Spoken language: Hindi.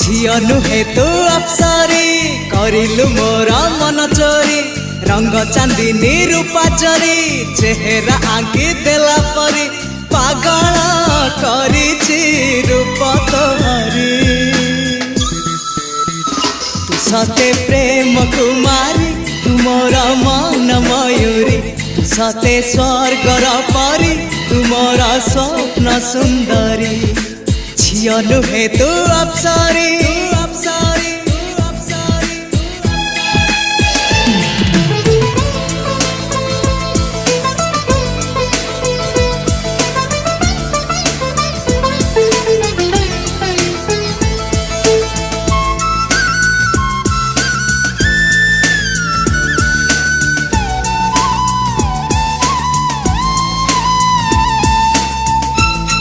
झियो नुहे तू अप्सरी करिलु मोर मन चोरी रंग चांदनी रूपा चोरी चेहरा आंकी देला परी पागल करिछि रूप तोहरी तू सते प्रेम कुमारी तू मोर मन मयूरी तू सते स्वर्गर परी तू मोर स्वप्न सुंदरी झियो नुहे तू अप्सरी।